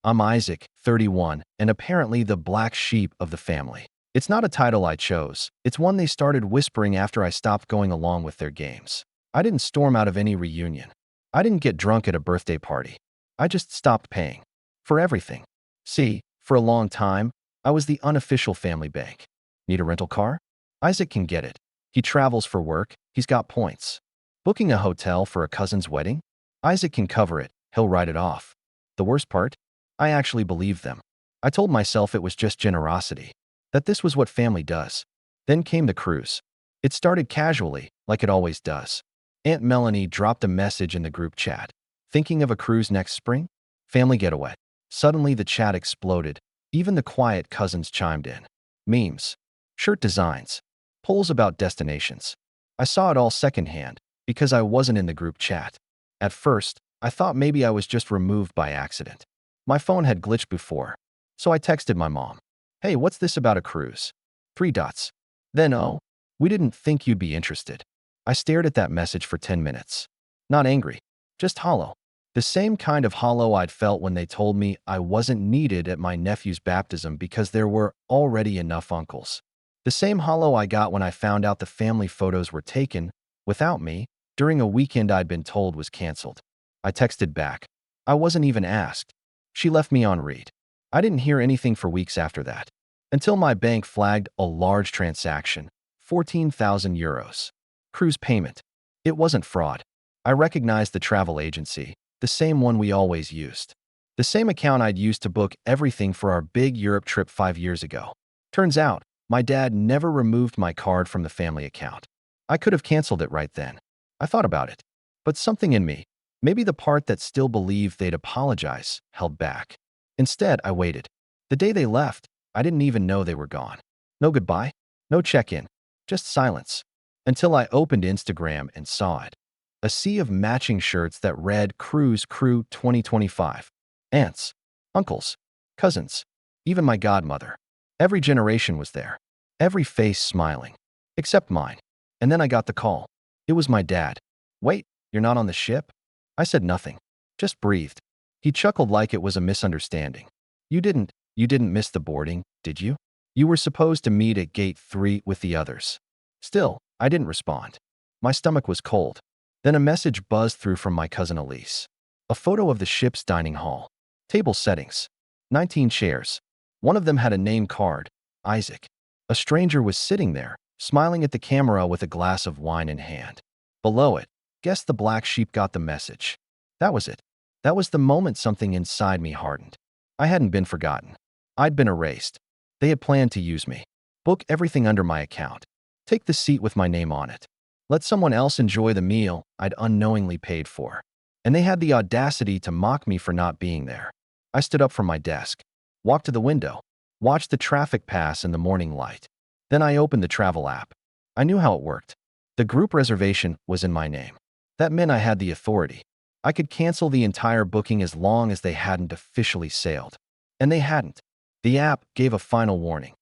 I'm Isaac, 31, and apparently the black sheep of the family. It's not a title I chose. It's one they started whispering after I stopped going along with their games. I didn't storm out of any reunion. I didn't get drunk at a birthday party. I just stopped paying. For everything. See, for a long time, I was the unofficial family bank. Need a rental car? Isaac can get it. He travels for work. He's got points. Booking a hotel for a cousin's wedding? Isaac can cover it. He'll write it off. The worst part? I actually believed them. I told myself it was just generosity, that this was what family does. Then came the cruise. It started casually, like it always does. Aunt Melanie dropped a message in the group chat. Thinking of a cruise next spring? Family getaway. Suddenly the chat exploded. Even the quiet cousins chimed in. Memes. Shirt designs. Polls about destinations. I saw it all secondhand, because I wasn't in the group chat. At first, I thought maybe I was just removed by accident. My phone had glitched before, so I texted my mom. Hey, what's this about a cruise? 3 dots. Then, oh, we didn't think you'd be interested. I stared at that message for 10 minutes. Not angry, just hollow. The same kind of hollow I'd felt when they told me I wasn't needed at my nephew's baptism because there were already enough uncles. The same hollow I got when I found out the family photos were taken, without me, during a weekend I'd been told was canceled. I texted back. I wasn't even asked. She left me on read. I didn't hear anything for weeks after that, until my bank flagged a large transaction, 14,000 euros. Cruise payment. It wasn't fraud. I recognized the travel agency, the same one we always used. The same account I'd used to book everything for our big Europe trip 5 years ago. Turns out, my dad never removed my card from the family account. I could have canceled it right then. I thought about it. But something in me, maybe the part that still believed they'd apologize, held back. Instead, I waited. The day they left, I didn't even know they were gone. No goodbye, no check-in, just silence. Until I opened Instagram and saw it. A sea of matching shirts that read Cruise Crew 2025. Aunts, uncles, cousins, even my godmother. Every generation was there. Every face smiling. Except mine. And then I got the call. It was my dad. Wait, you're not on the ship? I said nothing. Just breathed. He chuckled like it was a misunderstanding. You didn't miss the boarding, did you? You were supposed to meet at gate 3 with the others. Still, I didn't respond. My stomach was cold. Then a message buzzed through from my cousin Elise. A photo of the ship's dining hall. Table settings. 19 chairs. One of them had a name card, Isaac. A stranger was sitting there, smiling at the camera with a glass of wine in hand. Below it, guess the black sheep got the message. That was it. That was the moment something inside me hardened. I hadn't been forgotten. I'd been erased. They had planned to use me. Book everything under my account. Take the seat with my name on it. Let someone else enjoy the meal I'd unknowingly paid for. And they had the audacity to mock me for not being there. I stood up from my desk, walked to the window, watched the traffic pass in the morning light. Then I opened the travel app. I knew how it worked. The group reservation was in my name. That meant I had the authority. I could cancel the entire booking as long as they hadn't officially sailed. And they hadn't. The app gave a final warning.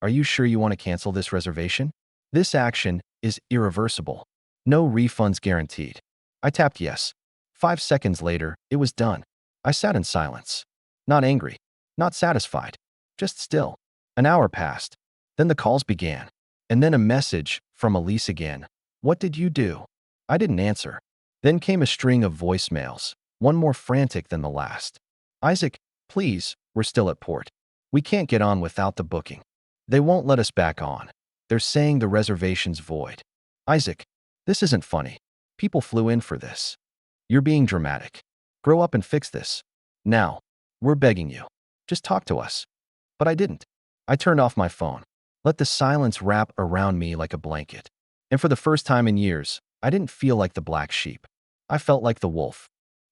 Are you sure you want to cancel this reservation? This action is irreversible. No refunds guaranteed. I tapped yes. 5 seconds later, it was done. I sat in silence. Not angry. Not satisfied. Just still. An hour passed. Then the calls began. And then a message from Elise again. What did you do? I didn't answer. Then came a string of voicemails, one more frantic than the last. Isaac, please, we're still at port. We can't get on without the booking. They won't let us back on. They're saying the reservation's void. Isaac, this isn't funny. People flew in for this. You're being dramatic. Grow up and fix this. Now, we're begging you. Just talk to us. But I didn't. I turned off my phone. Let the silence wrap around me like a blanket. And for the first time in years, I didn't feel like the black sheep. I felt like the wolf.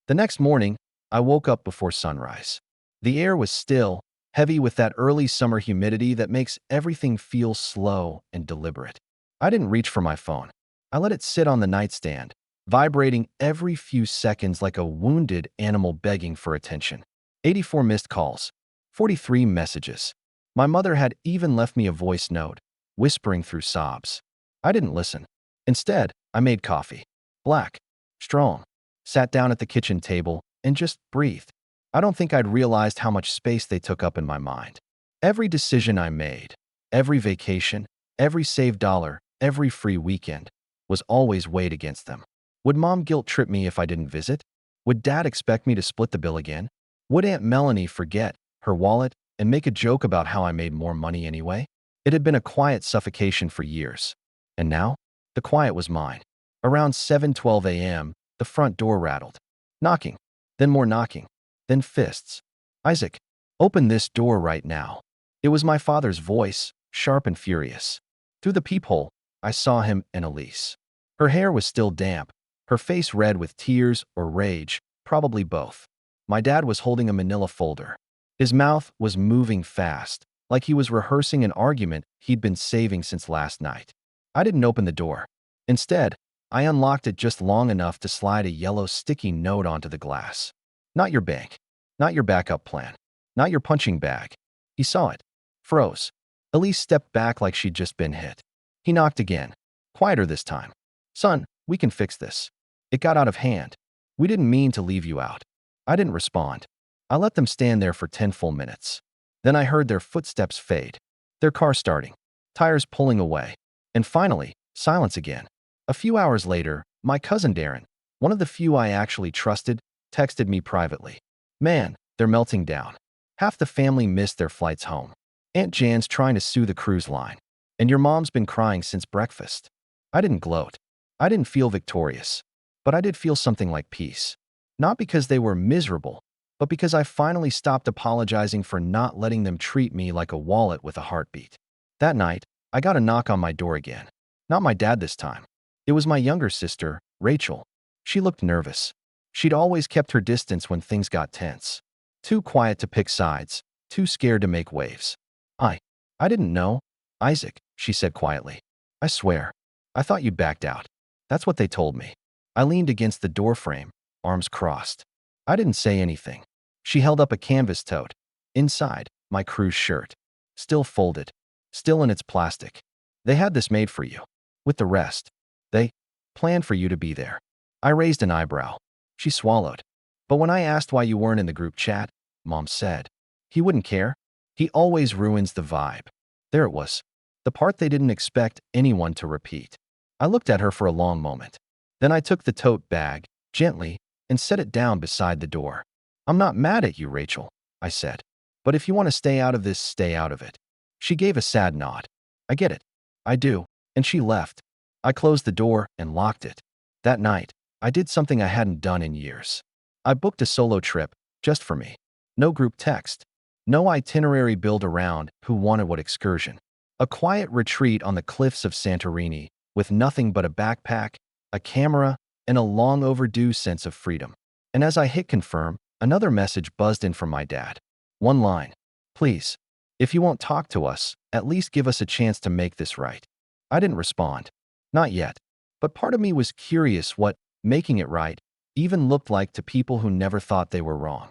The next morning, I woke up before sunrise. The air was still, heavy with that early summer humidity that makes everything feel slow and deliberate. I didn't reach for my phone. I let it sit on the nightstand, vibrating every few seconds like a wounded animal begging for attention. 84 missed calls. 43 messages. My mother had even left me a voice note, whispering through sobs. I didn't listen. Instead, I made coffee. Black. Strong. Sat down at the kitchen table and just breathed. I don't think I'd realized how much space they took up in my mind. Every decision I made, every vacation, every saved dollar, every free weekend was always weighed against them. Would Mom guilt trip me if I didn't visit? Would Dad expect me to split the bill again? Would Aunt Melanie forget her wallet and make a joke about how I made more money anyway? It had been a quiet suffocation for years. And now, the quiet was mine. Around 7:12 a.m., the front door rattled. Knocking, then more knocking, then fists. Isaac, open this door right now. It was my father's voice, sharp and furious. Through the peephole, I saw him and Elise. Her hair was still damp, her face red with tears or rage, probably both. My dad was holding a manila folder. His mouth was moving fast, like he was rehearsing an argument he'd been saving since last night. I didn't open the door. Instead, I unlocked it just long enough to slide a yellow sticky note onto the glass. Not your bank. Not your backup plan. Not your punching bag. He saw it. Froze. Elise stepped back like she'd just been hit. He knocked again. Quieter this time. Son, we can fix this. It got out of hand. We didn't mean to leave you out. I didn't respond. I let them stand there for 10 full minutes. Then I heard their footsteps fade. Their car starting. Tires pulling away. And finally, silence again. A few hours later, my cousin Darren, one of the few I actually trusted, texted me privately. Man, they're melting down. Half the family missed their flights home. Aunt Jan's trying to sue the cruise line. And your mom's been crying since breakfast. I didn't gloat. I didn't feel victorious. But I did feel something like peace. Not because they were miserable, but because I finally stopped apologizing for not letting them treat me like a wallet with a heartbeat. That night, I got a knock on my door again. Not my dad this time. It was my younger sister, Rachel. She looked nervous. She'd always kept her distance when things got tense. Too quiet to pick sides, too scared to make waves. I didn't know. Isaac, she said quietly. I swear. I thought you'd backed out. That's what they told me. I leaned against the doorframe, arms crossed. I didn't say anything. She held up a canvas tote. Inside, my cruise shirt. Still folded. Still in its plastic. They had this made for you. With the rest. They planned for you to be there. I raised an eyebrow. She swallowed. But when I asked why you weren't in the group chat, Mom said, he wouldn't care. He always ruins the vibe. There it was. The part they didn't expect anyone to repeat. I looked at her for a long moment. Then I took the tote bag, gently, and set it down beside the door. I'm not mad at you, Rachel, I said. But if you want to stay out of this, stay out of it. She gave a sad nod. I get it. I do. And she left. I closed the door and locked it. That night, I did something I hadn't done in years. I booked a solo trip, just for me. No group text. No itinerary built around who wanted what excursion. A quiet retreat on the cliffs of Santorini, with nothing but a backpack, a camera, and a long overdue sense of freedom. And as I hit confirm, another message buzzed in from my dad. One line. Please, if you won't talk to us, at least give us a chance to make this right. I didn't respond. Not yet. But part of me was curious what making it right even looked like to people who never thought they were wrong.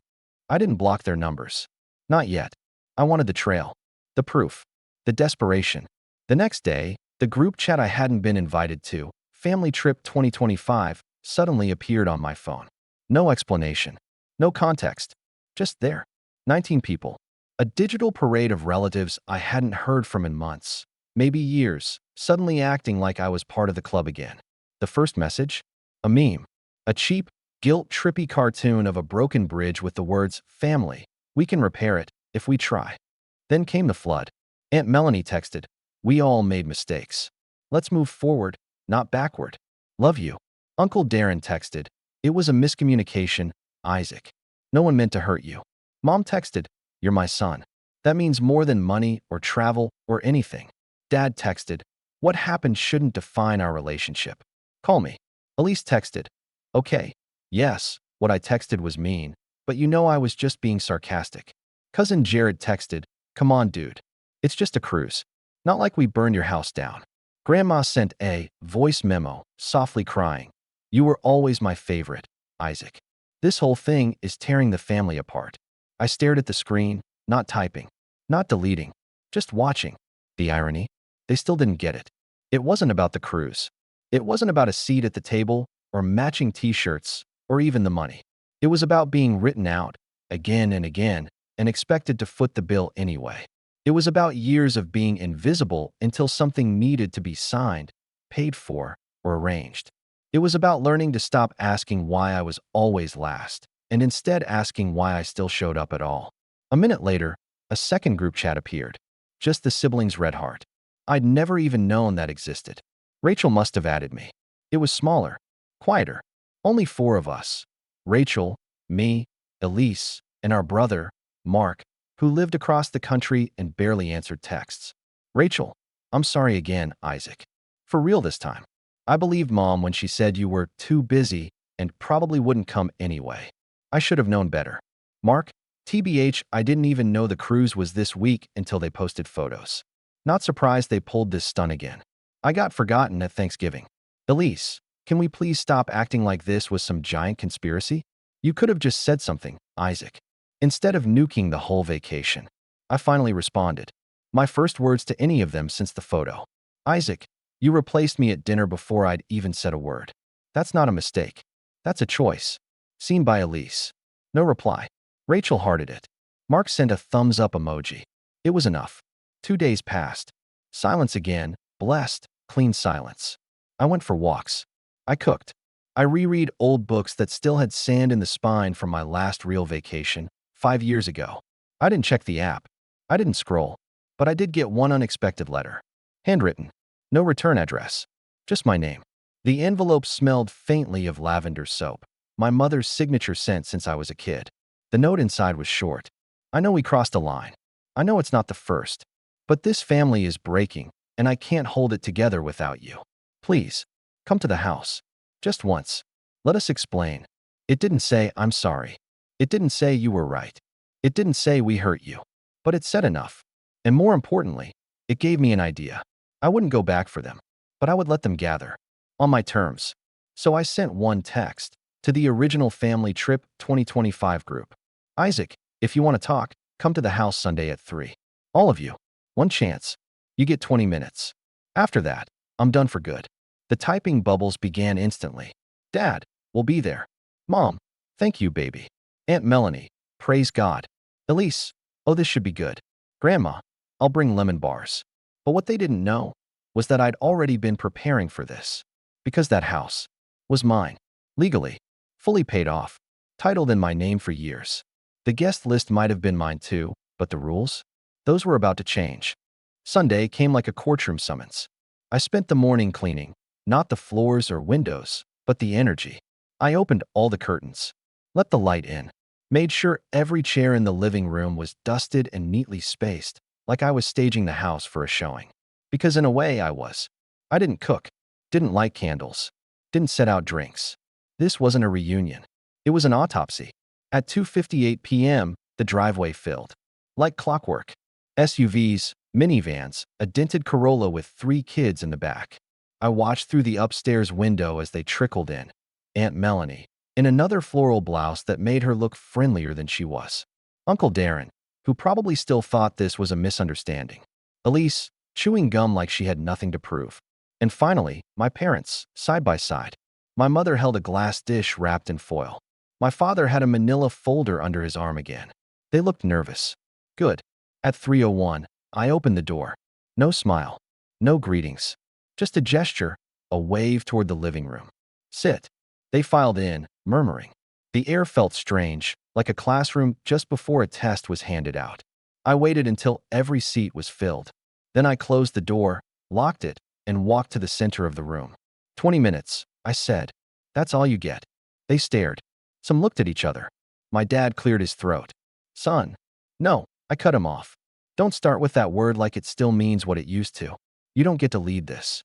I didn't block their numbers. Not yet. I wanted the trail. The proof. The desperation. The next day, the group chat I hadn't been invited to, Family Trip 2025, suddenly appeared on my phone. No explanation. No context. Just there. 19 people. A digital parade of relatives I hadn't heard from in months, maybe years, suddenly acting like I was part of the club again. The first message? A meme. A cheap, guilt-trippy cartoon of a broken bridge with the words, family. We can repair it, if we try. Then came the flood. Aunt Melanie texted, we all made mistakes. Let's move forward, not backward. Love you. Uncle Darren texted, it was a miscommunication, Isaac. No one meant to hurt you. Mom texted, you're my son. That means more than money or travel or anything. Dad texted, what happened shouldn't define our relationship. Call me. Elise texted, okay. Yes, what I texted was mean, but you know I was just being sarcastic. Cousin Jared texted, come on, dude. It's just a cruise. Not like we burned your house down. Grandma sent a voice memo, softly crying. You were always my favorite, Isaac. This whole thing is tearing the family apart. I stared at the screen, not typing, not deleting, just watching. The irony? They still didn't get it. It wasn't about the cruise. It wasn't about a seat at the table or matching t-shirts or even the money. It was about being written out, again and again, and expected to foot the bill anyway. It was about years of being invisible until something needed to be signed, paid for, or arranged. It was about learning to stop asking why I was always last, and instead asking why I still showed up at all. A minute later, a second group chat appeared. Just the siblings Red Heart. I'd never even known that existed. Rachel must have added me. It was smaller, quieter. Only 4 of us. Rachel, me, Elise, and our brother, Mark, who lived across the country and barely answered texts. Rachel, I'm sorry again, Isaac. For real this time. I believed Mom when she said you were too busy and probably wouldn't come anyway. I should have known better. Mark, TBH, I didn't even know the cruise was this week until they posted photos. Not surprised they pulled this stunt again. I got forgotten at Thanksgiving. Elise, can we please stop acting like this was some giant conspiracy? You could have just said something, Isaac. Instead of nuking the whole vacation. I finally responded. My first words to any of them since the photo. Isaac, you replaced me at dinner before I'd even said a word. That's not a mistake. That's a choice. Seen by Elise. No reply. Rachel hearted it. Mark sent a thumbs up emoji. It was enough. 2 days passed. Silence again. Blessed, clean silence. I went for walks. I cooked. I reread old books that still had sand in the spine from my last real vacation, 5 years ago. I didn't check the app. I didn't scroll. But I did get one unexpected letter. Handwritten. No return address. Just my name. The envelope smelled faintly of lavender soap, my mother's signature scent since I was a kid. The note inside was short. I know we crossed a line. I know it's not the first. But this family is breaking, and I can't hold it together without you. Please, come to the house. Just once. Let us explain. It didn't say, I'm sorry. It didn't say you were right. It didn't say we hurt you. But it said enough. And more importantly, it gave me an idea. I wouldn't go back for them, but I would let them gather. On my terms. So I sent one text to the original Family Trip 2025 group. Isaac, if you want to talk, come to the house Sunday at 3. All of you. One chance. You get 20 minutes. After that, I'm done for good. The typing bubbles began instantly. Dad, we'll be there. Mom, thank you, baby. Aunt Melanie, praise God. Elise, oh, this should be good. Grandma, I'll bring lemon bars. But what they didn't know was that I'd already been preparing for this. Because that house was mine. Legally. Fully paid off. Titled in my name for years. The guest list might have been mine too, but the rules? Those were about to change. Sunday came like a courtroom summons. I spent the morning cleaning, not the floors or windows, but the energy. I opened all the curtains, let the light in, made sure every chair in the living room was dusted and neatly spaced, like I was staging the house for a showing. Because in a way I was. I didn't cook, didn't light candles, didn't set out drinks. This wasn't a reunion. It was an autopsy. At 2:58 p.m., the driveway filled. Like clockwork. SUVs, minivans, a dented Corolla with 3 kids in the back. I watched through the upstairs window as they trickled in. Aunt Melanie, in another floral blouse that made her look friendlier than she was. Uncle Darren, who probably still thought this was a misunderstanding. Elise, chewing gum like she had nothing to prove. And finally, my parents, side by side. My mother held a glass dish wrapped in foil. My father had a manila folder under his arm again. They looked nervous. Good. At 3:01, I opened the door. No smile. No greetings. Just a gesture, a wave toward the living room. Sit. They filed in, murmuring. The air felt strange, like a classroom just before a test was handed out. I waited until every seat was filled. Then I closed the door, locked it, and walked to the center of the room. 20 minutes, I said. That's all you get. They stared. Some looked at each other. My dad cleared his throat. Son. No, I cut him off. Don't start with that word like it still means what it used to. You don't get to lead this.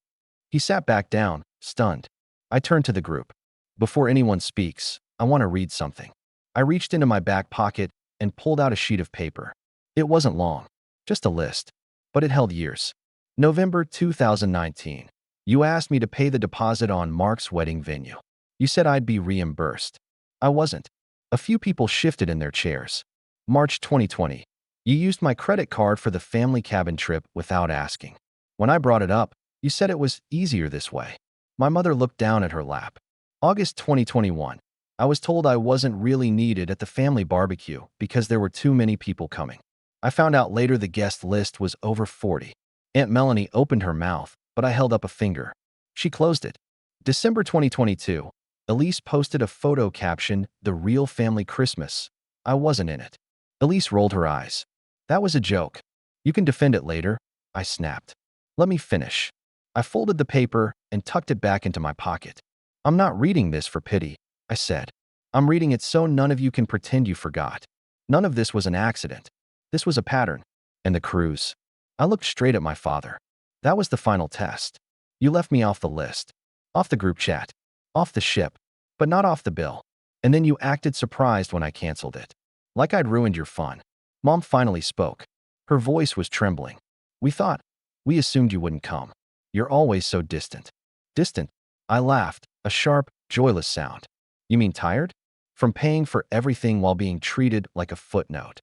He sat back down, stunned. I turned to the group. Before anyone speaks, I want to read something. I reached into my back pocket and pulled out a sheet of paper. It wasn't long, just a list, but it held years. November 2019. You asked me to pay the deposit on Mark's wedding venue. You said I'd be reimbursed. I wasn't. A few people shifted in their chairs. March 2020. You used my credit card for the family cabin trip without asking. When I brought it up, you said it was easier this way. My mother looked down at her lap. August 2021. I was told I wasn't really needed at the family barbecue because there were too many people coming. I found out later the guest list was over 40. Aunt Melanie opened her mouth, but I held up a finger. She closed it. December 2022. Elise posted a photo captioned, "The Real Family Christmas." I wasn't in it. Elise rolled her eyes. "That was a joke. You can defend it later," I snapped. "Let me finish." I folded the paper and tucked it back into my pocket. "I'm not reading this for pity," I said. "I'm reading it so none of you can pretend you forgot. None of this was an accident. This was a pattern." And the cruise. I looked straight at my father. "That was the final test. You left me off the list. Off the group chat. Off the ship. But not off the bill. And then you acted surprised when I canceled it. Like I'd ruined your fun." Mom finally spoke. Her voice was trembling. We assumed you wouldn't come. You're always so distant." "Distant?" I laughed, a sharp, joyless sound. "You mean tired? From paying for everything while being treated like a footnote."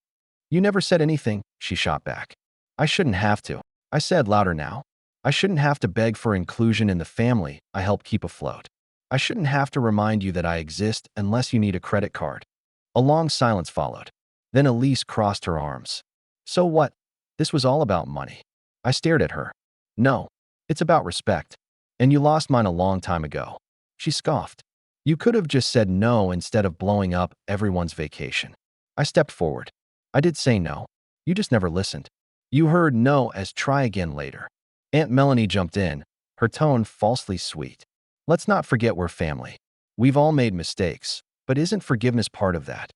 "You never said anything," she shot back. "I shouldn't have to," I said louder now. "I shouldn't have to beg for inclusion in the family I help keep afloat. I shouldn't have to remind you that I exist unless you need a credit card." A long silence followed. Then Elise crossed her arms. "So what? This was all about money." I stared at her. "No, it's about respect. And you lost mine a long time ago." She scoffed. "You could have just said no instead of blowing up everyone's vacation." I stepped forward. "I did say no. You just never listened. You heard no as try again later." Aunt Melanie jumped in, her tone falsely sweet. "Let's not forget we're family. We've all made mistakes, but isn't forgiveness part of that?"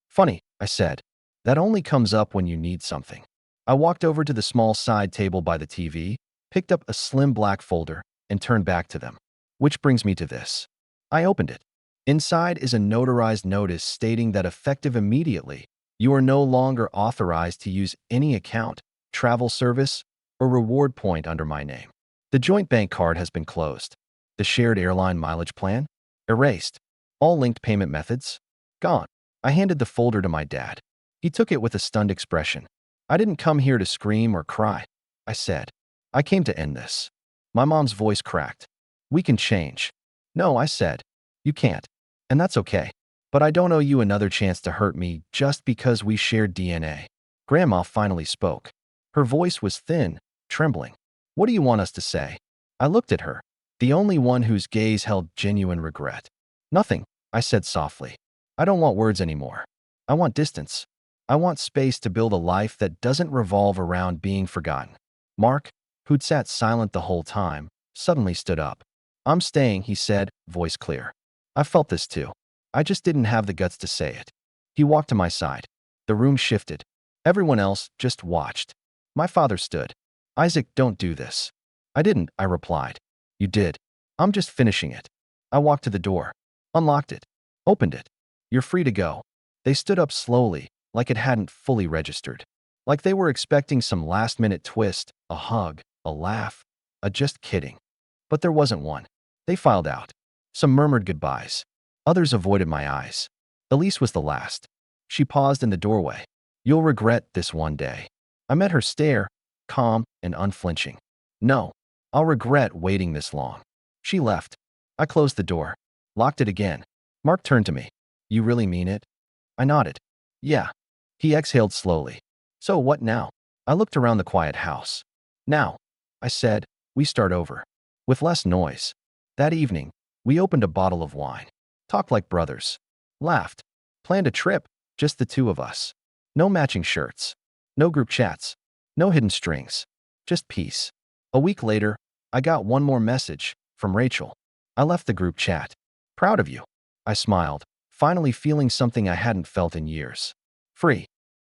"Funny," I said. "That only comes up when you need something." I walked over to the small side table by the TV, picked up a slim black folder, and turned back to them. "Which brings me to this." I opened it. Inside is a notarized notice stating that effective immediately, you are no longer authorized to use any account, travel service, or reward point under my name. The joint bank card has been closed. The shared airline mileage plan? Erased. All linked payment methods? Gone. I handed the folder to my dad. He took it with a stunned expression. "I didn't come here to scream or cry," I said. "I came to end this." My mom's voice cracked. "We can change." "No," I said. "You can't. And that's okay. But I don't owe you another chance to hurt me just because we shared DNA." Grandma finally spoke. Her voice was thin, trembling. "What do you want us to say?" I looked at her, the only one whose gaze held genuine regret. "Nothing," I said softly. "I don't want words anymore. I want distance. I want space to build a life that doesn't revolve around being forgotten." Mark, who'd sat silent the whole time, suddenly stood up. "I'm staying," he said, voice clear. "I felt this too. I just didn't have the guts to say it." He walked to my side. The room shifted. Everyone else just watched. My father stood. "Isaac, don't do this." "I didn't," I replied. "You did. I'm just finishing it." I walked to the door, unlocked it, opened it. "You're free to go." They stood up slowly, like it hadn't fully registered. Like they were expecting some last-minute twist, a hug, a laugh, a "just kidding." But there wasn't one. They filed out. Some murmured goodbyes. Others avoided my eyes. Elise was the last. She paused in the doorway. "You'll regret this one day." I met her stare, calm and unflinching. "No, I'll regret waiting this long." She left. I closed the door, locked it again. Mark turned to me. "You really mean it?" I nodded. "Yeah." He exhaled slowly. "So what now?" I looked around the quiet house. "Now," I said, "we start over. With less noise." That evening, we opened a bottle of wine, talked like brothers, laughed, planned a trip, just the two of us. No matching shirts, no group chats, no hidden strings, just peace. A week later, I got one more message from Rachel. I left the group chat. "Proud of you." I smiled, finally feeling something I hadn't felt in years. Free.